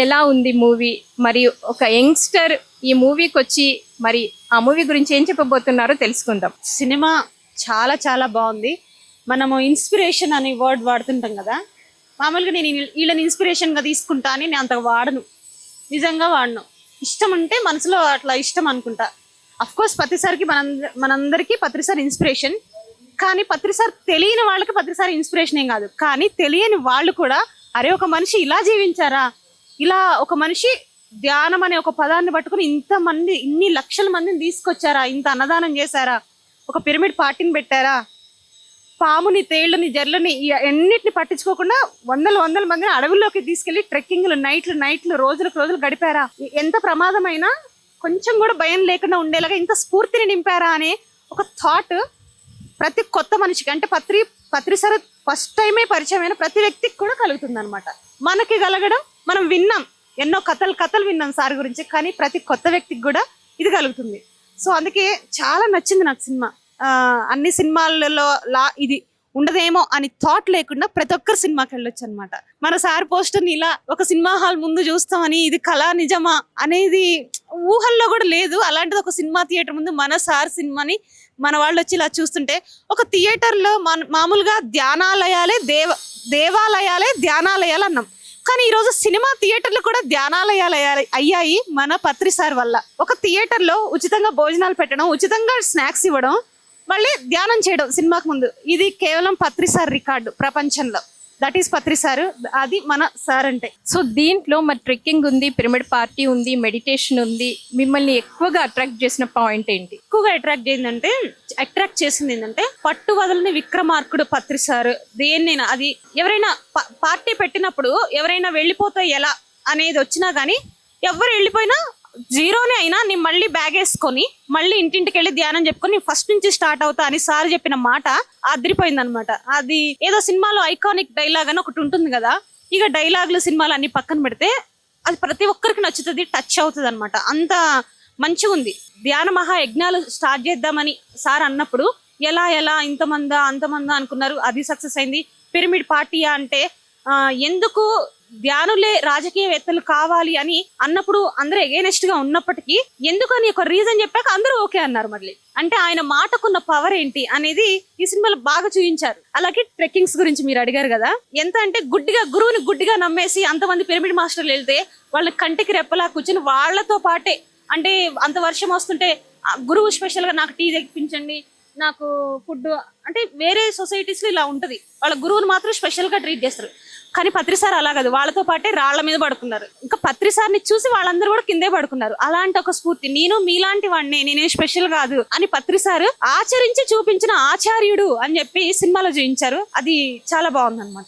ఎలా ఉంది మూవీ? మరి ఒక యంగ్స్టర్ ఈ మూవీకి వచ్చి మరి ఆ మూవీ గురించి ఏం చెప్పబోతున్నారో తెలుసుకుందాం. సినిమా చాలా చాలా బాగుంది. మనము ఇన్స్పిరేషన్ అనే వర్డ్ వాడుతుంటాం కదా, మామూలుగా నేను వీళ్ళని ఇన్స్పిరేషన్గా తీసుకుంటా అని నేను అంతగా వాడను, నిజంగా వాడను. ఇష్టం ఉంటే మనసులో అట్లా ఇష్టం అనుకుంటా. అఫ్ కోర్స్ పత్రిసారికి మనందరికీ పత్రిసారి ఇన్స్పిరేషన్, కానీ పత్రిసారి తెలియని వాళ్ళకి పత్రిసారి ఇన్స్పిరేషన్ ఏం కాదు. కానీ తెలియని వాళ్ళు కూడా అరే ఒక మనిషి ఇలా జీవించారా, ఇలా ఒక మనిషి ధ్యానం అనే ఒక పదాన్ని పట్టుకుని ఇంతమంది ఇన్ని లక్షల మందిని తీసుకొచ్చారా, ఇంత అన్నదానం చేశారా, ఒక పిరమిడ్ పార్టీని పెట్టారా, పాముని తేళ్లని జర్లని ఎన్నిటిని పట్టించుకోకుండా వందల మందిని అడవుల్లోకి తీసుకెళ్లి ట్రెక్కింగ్లు నైట్లు రోజులు గడిపారా, ఎంత ప్రమాదమైనా కొంచెం కూడా భయం లేకుండా ఉండేలాగా ఇంత స్ఫూర్తిని నింపారా అనే ఒక థాట్ ప్రతి కొత్త మనిషికి, అంటే పత్రిసారి ఫస్ట్ టైమే పరిచయమైన ప్రతి వ్యక్తికి కూడా కలుగుతుంది అనమాట. మనకి కలగడం, మనం విన్నాం, ఎన్నో కథలు విన్నాం సార్ గురించి, కానీ ప్రతి కొత్త వ్యక్తికి కూడా ఇది కలుగుతుంది. సో అందుకే చాలా నచ్చింది నాకు సినిమా. అన్ని సినిమాలలో ఇది ఉండదేమో అని థాట్ లేకుండా ప్రతి ఒక్కరు సినిమాకి వెళ్ళొచ్చు అనమాట. మన సార్ పోస్టర్ని ఇలా ఒక సినిమా హాల్ ముందు చూస్తామని, ఇది కళా నిజమా అనేది ఊహల్లో కూడా లేదు. అలాంటిది ఒక సినిమా థియేటర్ ముందు మన సార్ సినిమాని మన వాళ్ళు వచ్చి ఇలా చూస్తుంటే, ఒక థియేటర్లో మామూలుగా దేవాలయాలే ధ్యానాలయాలు అన్నాం, కానీ ఈరోజు సినిమా థియేటర్లు కూడా ధ్యానాలయాలు అయ్యాయి మన పత్రిసార్ వల్ల. ఒక థియేటర్లో ఉచితంగా భోజనాలు పెట్టడం, ఉచితంగా స్నాక్స్ ఇవ్వడం, మళ్ళీ ధ్యానం చేయడం సినిమాకు ముందు, ఇది కేవలం పత్రిసార్ రికార్డు ప్రపంచంలో. దట్ ఈస్ పత్రిసార్, అది మన సార్ అంటే. సో దీంట్లో మరి ట్రెక్కింగ్ ఉంది, పిరమిడ్ పార్టీ ఉంది, మెడిటేషన్ ఉంది. మిమ్మల్ని ఎక్కువగా అట్రాక్ట్ చేసిన పాయింట్ ఏంటి? ఎక్కువగా అట్రాక్ట్ చేసింది ఏంటంటే పట్టు వదలని విక్రమార్కుడు పత్రిసార్. దేన్నైనా అది ఎవరైనా పార్టీ పెట్టినప్పుడు ఎవరైనా వెళ్ళిపోతే ఎలా అనేది వచ్చినా కానీ, ఎవరు వెళ్ళిపోయినా జీరోనే అయినా నేను మళ్ళీ బ్యాగ్ వేసుకొని మళ్ళీ ఇంటింటికి వెళ్ళి ధ్యానం చెప్పుకొని ఫస్ట్ నుంచి స్టార్ట్ అవుతా అని సార్ చెప్పిన మాట అదిరిపోయింది అనమాట. అది ఏదో సినిమాలో ఐకానిక్ డైలాగ్ అని ఒకటి ఉంటుంది కదా, ఇక డైలాగులు సినిమాలు అన్ని పక్కన పెడితే అది ప్రతి ఒక్కరికి నచ్చుతుంది, టచ్ అవుతుంది అనమాట. అంత మంచిగా ఉంది. ధ్యాన మహాయజ్ఞాలు స్టార్ట్ చేద్దామని సార్ అన్నప్పుడు ఎలా అంతమందా అనుకున్నారు, అది సక్సెస్ అయింది. పిరమిడ్ పార్టీయా అంటే ఎందుకు ధ్యానులే రాజకీయవేత్తలు కావాలి అని అన్నప్పుడు అందరూ ఎగైనెస్ట్ గా ఉన్నప్పటికీ ఎందుకని ఒక రీజన్ చెప్పాక అందరూ ఓకే అన్నారు. మళ్ళీ అంటే ఆయన మాటకున్న పవర్ ఏంటి అనేది ఈ సినిమాలో బాగా చూపించారు. అలాగే ట్రెక్కింగ్స్ గురించి మీరు అడిగారు కదా, ఎంత అంటే గురువుని గుడ్డిగా నమ్మేసి అంతమంది పిరమిడ్ మాస్టర్లు వెళ్తే వాళ్ళ కంటికి రెప్పలా కూర్చొని వాళ్ళతో పాటే, అంటే అంత వర్షం వస్తుంటే గురువు స్పెషల్ గా నాకు టీ తెప్పించండి, నాకు ఫుడ్, అంటే వేరే సొసైటీస్ లో ఇలా ఉంటది, వాళ్ళ గురువుని మాత్రం స్పెషల్ గా ట్రీట్ చేస్తారు. కానీ పత్రిసార్ అలా కాదు, వాళ్ళతో పాటే రాళ్ల మీద పడుకున్నారు. ఇంకా పత్రిసార్ని చూసి వాళ్ళందరూ కూడా కిందే పడుకున్నారు. అలాంటి ఒక స్ఫూర్తి, నేను మీలాంటి వాడిని, నేనే స్పెషల్ కాదు అని పత్రిసార్ ఆచరించి చూపించిన ఆచార్యుడు అని చెప్పి సినిమాలో చూపించారు. అది చాలా బాగుంది అనమాట.